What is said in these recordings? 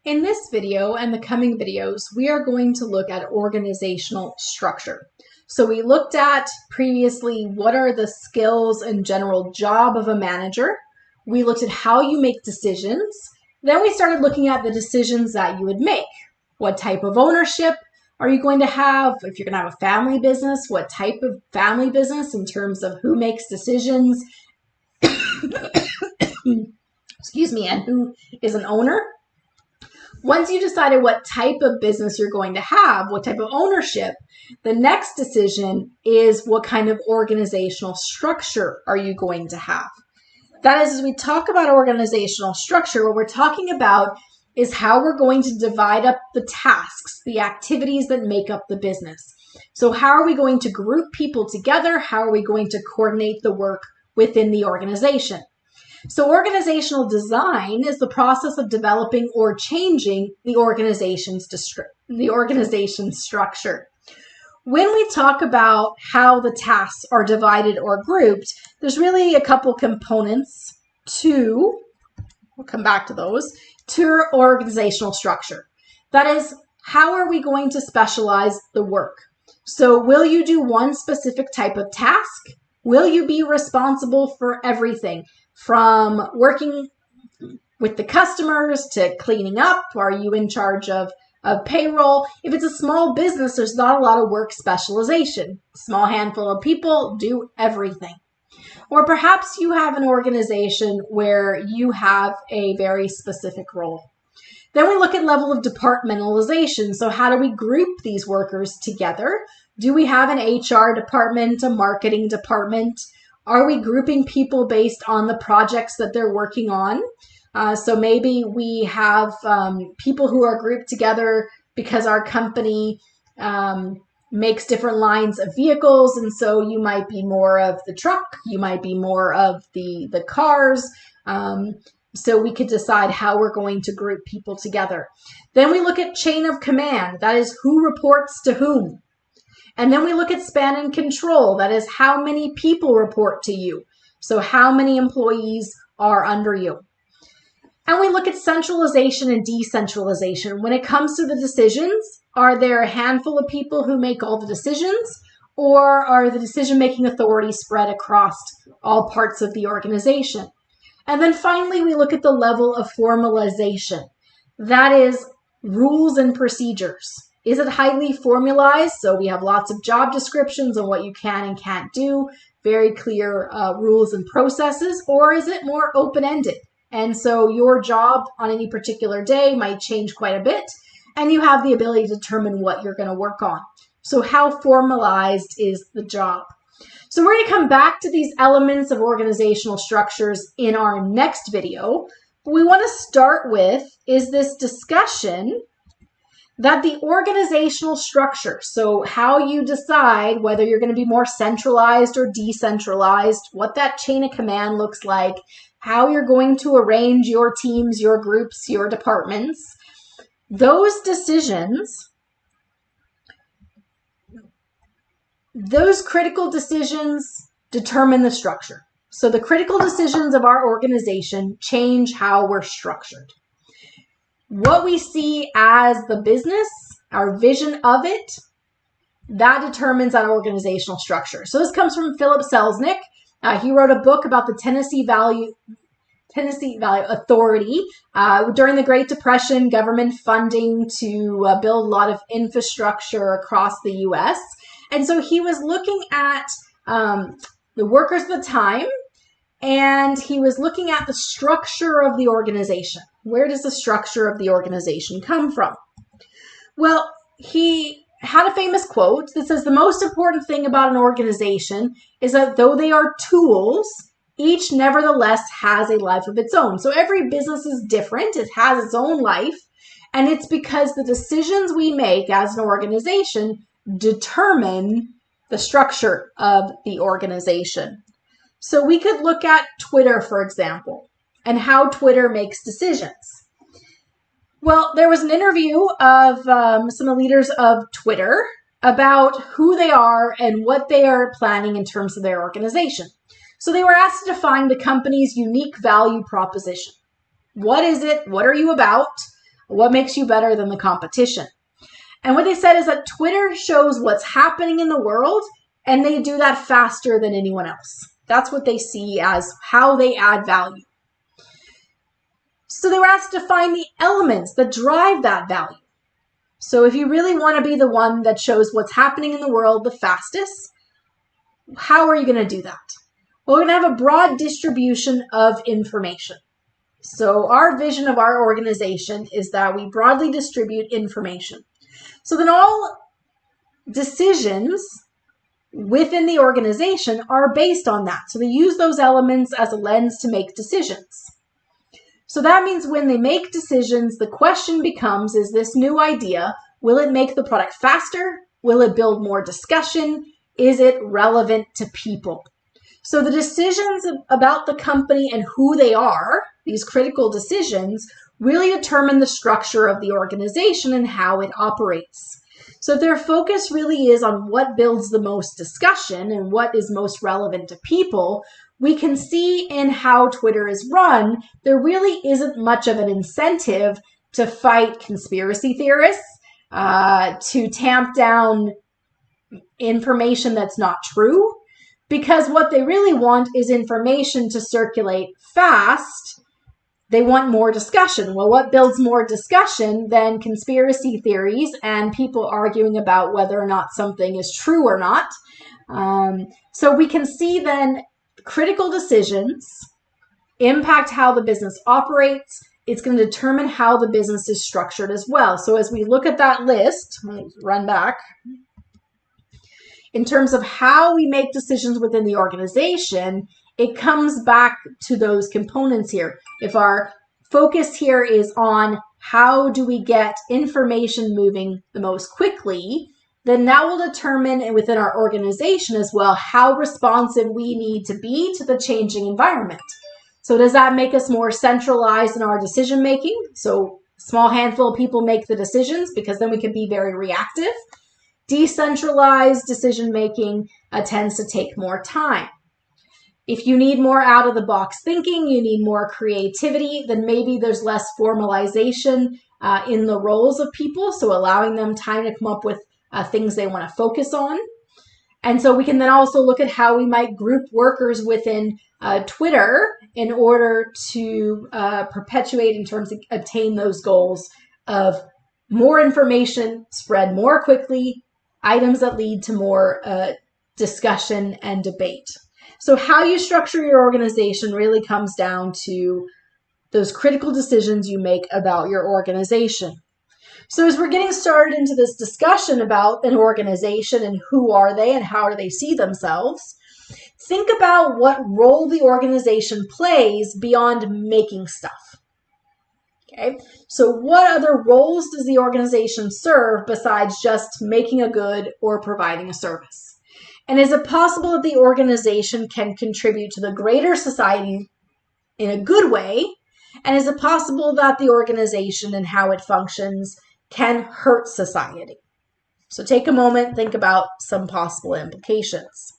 In this video and the coming videos, we are going to look at organizational structure. So we looked at previously what are the skills and general job of a manager. We looked at how you make decisions. Then we started looking at the decisions that you would make. What type of ownership are you going to have? If you're going to have a family business, what type of family business in terms of who makes decisions, excuse me, and who is an owner. Once you decided what type of business you're going to have, what type of ownership, the next decision is what kind of organizational structure are you going to have. That is, as we talk about organizational structure, what we're talking about is how we're going to divide up the tasks, the activities that make up the business. So how are we going to group people together? How are we going to coordinate the work within the organization? So organizational design is the process of developing or changing the organization's structure. When we talk about how the tasks are divided or grouped, there's really a couple components to, we'll come back to those, to organizational structure. That is, how are we going to specialize the work? So will you do one specific type of task? Will you be responsible for everything? From working with the customers to cleaning up? Are you in charge of payroll? If it's a small business, there's not a lot of work specialization. A small handful of people do everything. Or perhaps you have an organization where you have a very specific role. Then we look at level of departmentalization. So how do we group these workers together? Do we have an HR department, a marketing department? Are we grouping people based on the projects that they're working on? So maybe we have people who are grouped together because our company makes different lines of vehicles. And so you might be more of the truck, you might be more of the cars. So we could decide how we're going to group people together. Then we look at chain of command. That is, who reports to whom. And then we look at span and control. That is, how many people report to you. So how many employees are under you. And we look at centralization and decentralization. When it comes to the decisions, are there a handful of people who make all the decisions, or are the decision-making authorities spread across all parts of the organization? And then finally, we look at the level of formalization. That is, rules and procedures. Is it highly formalized? So we have lots of job descriptions on what you can and can't do, very clear rules and processes, or is it more open-ended? And so your job on any particular day might change quite a bit, and you have the ability to determine what you're going to work on. So how formalized is the job? So we're going to come back to these elements of organizational structures in our next video. What we want to start with is this discussion that the organizational structure, so how you decide whether you're going to be more centralized or decentralized, what that chain of command looks like, how you're going to arrange your teams, your groups, your departments, those decisions, those critical decisions determine the structure. So the critical decisions of our organization change how we're structured. What we see as the business, our vision of it, that determines that organizational structure. So this comes from Philip Selznick. He wrote a book about the Tennessee Valley Authority. During the Great Depression, government funding to build a lot of infrastructure across the U.S. And so he was looking at the workers at the time, and he was looking at the structure of the organization. Where does the structure of the organization come from? Well, he had a famous quote that says, the most important thing about an organization is that though they are tools, each nevertheless has a life of its own. So every business is different. It has its own life. And it's because the decisions we make as an organization determine the structure of the organization. So we could look at Twitter, for example, and how Twitter makes decisions. Well, there was an interview of some of the leaders of Twitter about who they are and what they are planning in terms of their organization. So they were asked to define the company's unique value proposition. What is it? What are you about? What makes you better than the competition? And what they said is that Twitter shows what's happening in the world, and they do that faster than anyone else. That's what they see as how they add value. So they were asked to find the elements that drive that value. So if you really want to be the one that shows what's happening in the world the fastest, how are you going to do that? Well, we're going to have a broad distribution of information. So our vision of our organization is that we broadly distribute information. So then all decisions within the organization are based on that. So they use those elements as a lens to make decisions. So that means when they make decisions, the question becomes, is this new idea, will it make the product faster? Will it build more discussion? Is it relevant to people? So the decisions about the company and who they are, these critical decisions, really determine the structure of the organization and how it operates. So if their focus really is on what builds the most discussion and what is most relevant to people, we can see in how Twitter is run, there really isn't much of an incentive to fight conspiracy theorists, to tamp down information that's not true, because what they really want is information to circulate fast. They want more discussion. Well, what builds more discussion than conspiracy theories and people arguing about whether or not something is true or not? So we can see then critical decisions impact how the business operates. It's going to determine how the business is structured as well. So as we look at that list, let's run back. In terms of how we make decisions within the organization, it comes back to those components here. If our focus here is on how do we get information moving the most quickly, then that will determine within our organization as well how responsive we need to be to the changing environment. So does that make us more centralized in our decision making? So a small handful of people make the decisions because then we can be very reactive. Decentralized decision making tends to take more time. If you need more out-of-the-box thinking, you need more creativity, then maybe there's less formalization in the roles of people, so allowing them time to come up with things they want to focus on. And so we can then also look at how we might group workers within Twitter in order to perpetuate in terms of obtain those goals of more information spread more quickly, items that lead to more discussion and debate. So how you structure your organization really comes down to those critical decisions you make about your organization. So as we're getting started into this discussion about an organization and who are they and how do they see themselves, think about what role the organization plays beyond making stuff. Okay, so what other roles does the organization serve besides just making a good or providing a service? And is it possible that the organization can contribute to the greater society in a good way? And is it possible that the organization and how it functions can hurt society? So take a moment, think about some possible implications.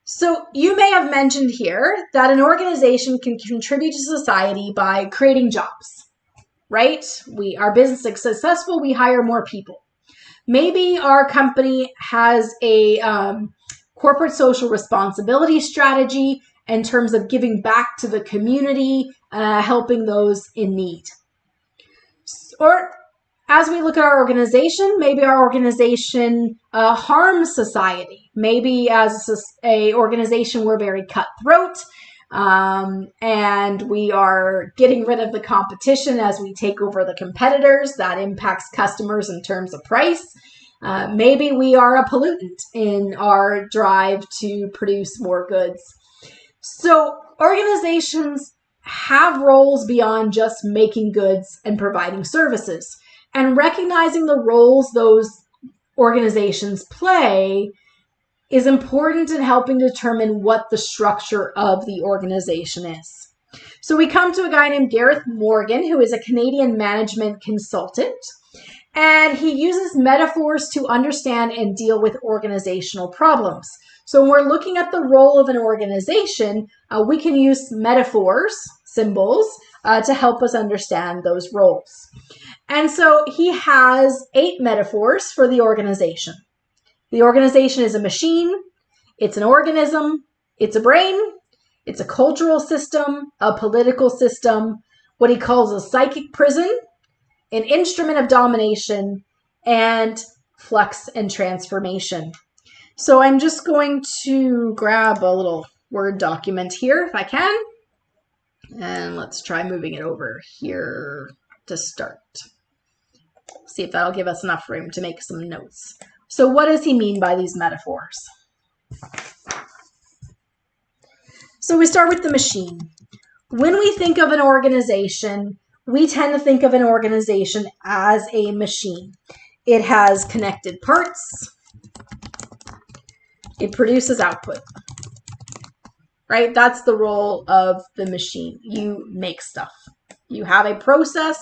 So you may have mentioned here that an organization can contribute to society by creating jobs, right? Our business is successful, we hire more people. Maybe our company has a corporate social responsibility strategy in terms of giving back to the community, helping those in need. Or as we look at our organization, maybe our organization harms society. Maybe as an organization, we're very cutthroat and we are getting rid of the competition as we take over the competitors. That impacts customers in terms of price. Maybe we are a pollutant in our drive to produce more goods. So organizations have roles beyond just making goods and providing services. And recognizing the roles those organizations play is important in helping determine what the structure of the organization is. So we come to a guy named Gareth Morgan, who is a Canadian management consultant, and he uses metaphors to understand and deal with organizational problems. So when we're looking at the role of an organization, we can use metaphors symbols to help us understand those roles. And so he has 8 metaphors for the organization. The organization is a machine, it's an organism, it's a brain, it's a cultural system, a political system, what he calls a psychic prison, an instrument of domination, and flux and transformation. So I'm just going to grab a little Word document here if I can. And let's try moving it over here to start. See if that'll give us enough room to make some notes. So what does he mean by these metaphors? So we start with the machine. When we think of an organization, we tend to think of an organization as a machine. It has connected parts. It produces output. Right? That's the role of the machine. You make stuff. You have a process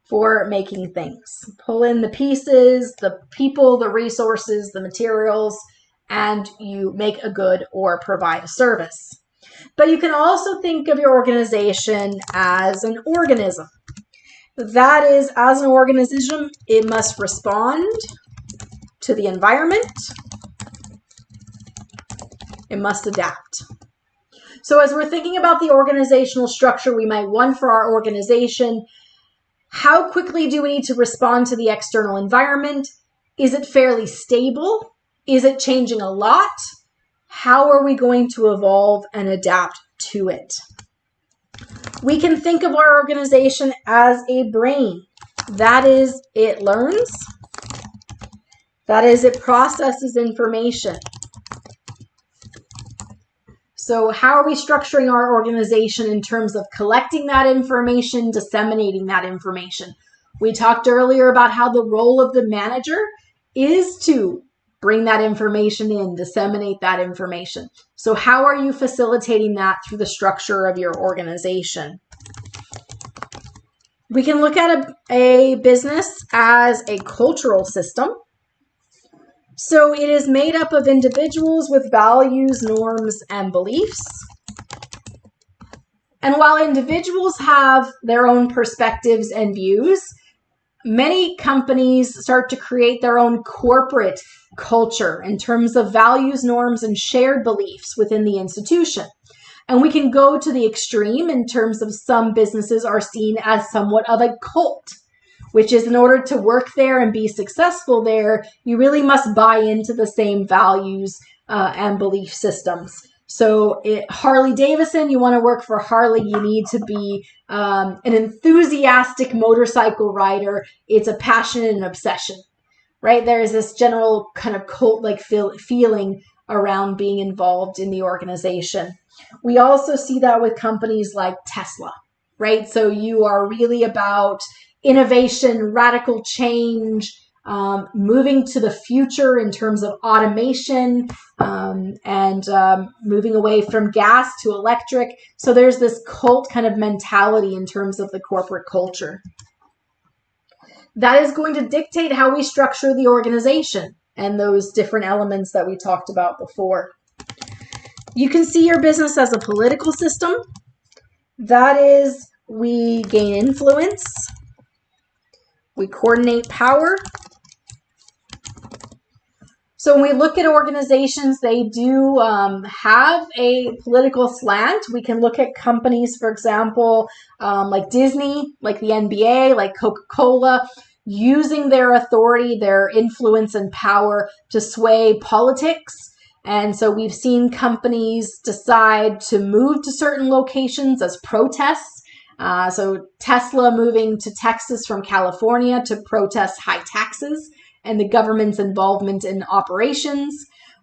for making things. Pull in the pieces, the people, the resources, the materials, and you make a good or provide a service. But you can also think of your organization as an organism. That is, as an organism, it must respond to the environment. It must adapt. So as we're thinking about the organizational structure we might want for our organization, how quickly do we need to respond to the external environment? Is it fairly stable? Is it changing a lot? How are we going to evolve and adapt to it? We can think of our organization as a brain. That is, it learns. That is, it processes information. So how are we structuring our organization in terms of collecting that information, disseminating that information? We talked earlier about how the role of the manager is to bring that information in, disseminate that information. So how are you facilitating that through the structure of your organization? We can look at a business as a cultural system. So it is made up of individuals with values, norms, and beliefs. And while individuals have their own perspectives and views, many companies start to create their own corporate culture in terms of values, norms, and shared beliefs within the institution. And we can go to the extreme in terms of some businesses are seen as somewhat of a cult, which is in order to work there and be successful there, you really must buy into the same values and belief systems. So Harley Davidson, you want to work for Harley, you need to be an enthusiastic motorcycle rider. It's a passion and an obsession, right? There is this general kind of cult-like feeling around being involved in the organization. We also see that with companies like Tesla, right? So you are really about innovation, radical change, moving to the future in terms of automation, and moving away from gas to electric. So there's this cult kind of mentality in terms of the corporate culture. That is going to dictate how we structure the organization and those different elements that we talked about before. You can see your business as a political system. That is, we gain influence. We coordinate power. So when we look at organizations, they do have a political slant. We can look at companies, for example, like Disney, like the NBA, like Coca-Cola, using their authority, their influence and power to sway politics. And so we've seen companies decide to move to certain locations as protests. So Tesla moving to Texas from California to protest high taxes and the government's involvement in operations.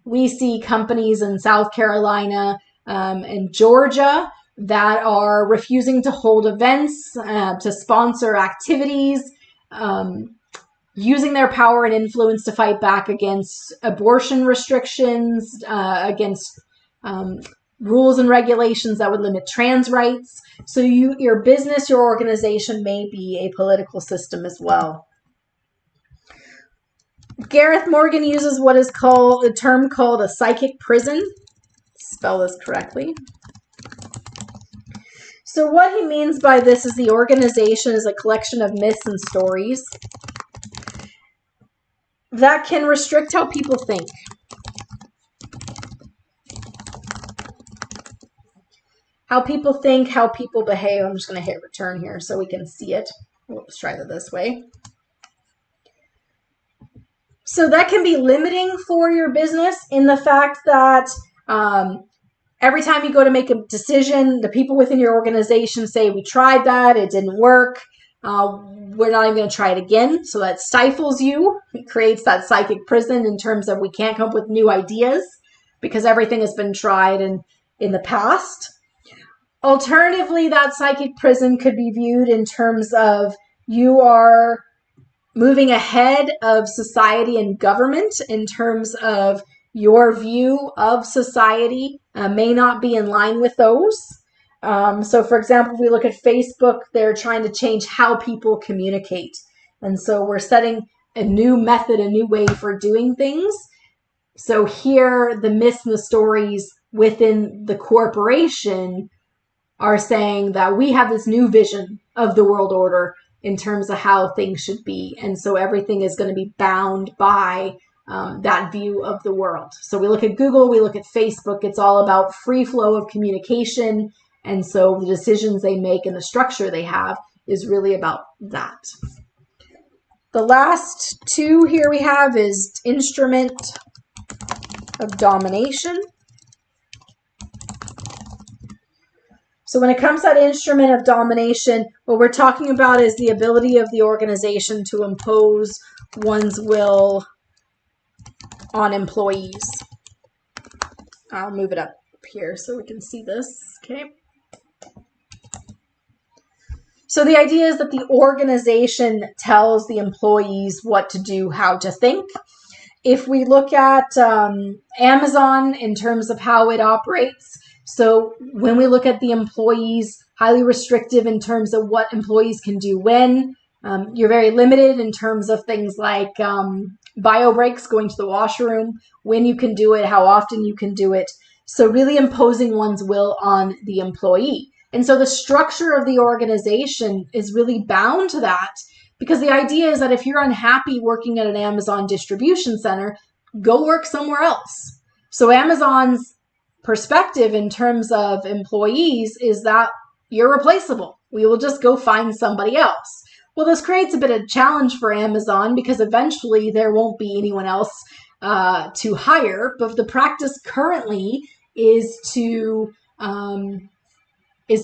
We see companies in South Carolina and Georgia that are refusing to hold events, to sponsor activities, using their power and influence to fight back against abortion restrictions, against rules and regulations that would limit trans rights. So your business, your organization may be a political system as well. Gareth Morgan uses what is called a term called a psychic prison. Spell this correctly. So what he means by this is the organization is a collection of myths and stories that can restrict how people think. How people think, how people behave. I'm just going to hit return here so we can see it. Let's try that this way. So that can be limiting for your business in the fact that every time you go to make a decision, the people within your organization say, we tried that, it didn't work. We're not even going to try it again. So that stifles you. It creates that psychic prison in terms of we can't come up with new ideas because everything has been tried in the past. Alternatively, that psychic prison could be viewed in terms of you are moving ahead of society and government in terms of your view of society may not be in line with those. So for example, if we look at Facebook, they're trying to change how people communicate. And so we're setting a new method, a new way for doing things. So here, the myths and the stories within the corporation are saying that we have this new vision of the world order in terms of how things should be. And so everything is going to be bound by that view of the world. So we look at Google, we look at Facebook, it's all about free flow of communication. And so the decisions they make and the structure they have is really about that. The last two here we have is instrument of domination. So when it comes to that instrument of domination, what we're talking about is the ability of the organization to impose one's will on employees. I'll move it up here so we can see this. Okay. So the idea is that the organization tells the employees what to do, how to think. If we look at Amazon in terms of how it operates, so when we look at the employees, highly restrictive in terms of what employees can do when. You're very limited in terms of things like bio breaks, going to the washroom, when you can do it, how often you can do it. So really imposing one's will on the employee. And so the structure of the organization is really bound to that, because the idea is that if you're unhappy working at an Amazon distribution center, go work somewhere else. So Amazon's perspective in terms of employees is that you're replaceable. We will just go find somebody else. Well, this creates a bit of challenge for Amazon because eventually there won't be anyone else to hire. But the practice currently is to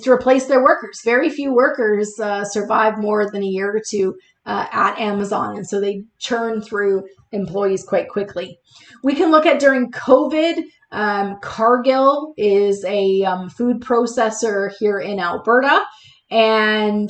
replace their workers. Very few workers survive more than a year or two at Amazon, and so they churn through employees quite quickly. We can look at during COVID. Cargill is a food processor here in Alberta, and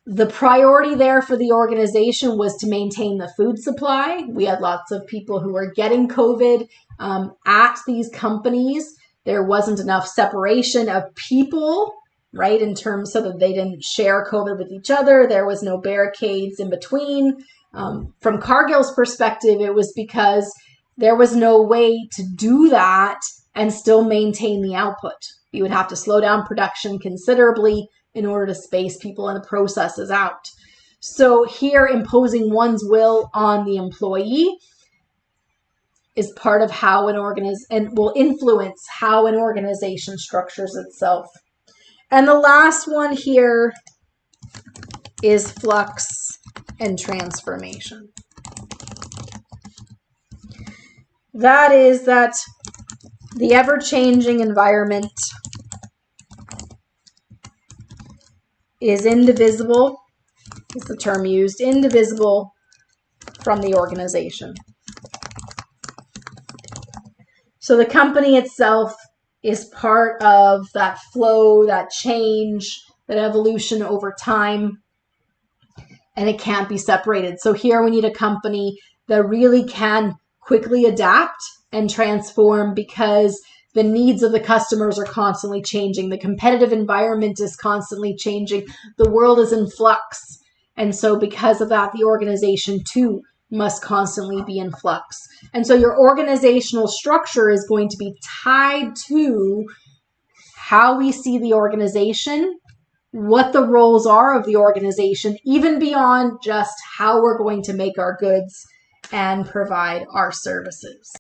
the priority there for the organization was to maintain the food supply. We had lots of people who were getting COVID at these companies. There wasn't enough separation of people, right, in terms so that they didn't share COVID with each other. There was no barricades in between. From Cargill's perspective, it was because there was no way to do that and still maintain the output. You would have to slow down production considerably in order to space people and the processes out. So here, imposing one's will on the employee is part of how an organization, and will influence how an organization structures itself. And the last one here is flux and transformation. That is that the ever-changing environment is indivisible, is the term used, indivisible from the organization. So the company itself is part of that flow, that change, that evolution over time, and it can't be separated. So here we need a company that really can quickly adapt and transform because the needs of the customers are constantly changing. The competitive environment is constantly changing. The world is in flux. And so because of that, the organization too must constantly be in flux. And so your organizational structure is going to be tied to how we see the organization what the roles are of the organization, even beyond just how we're going to make our goods and provide our services.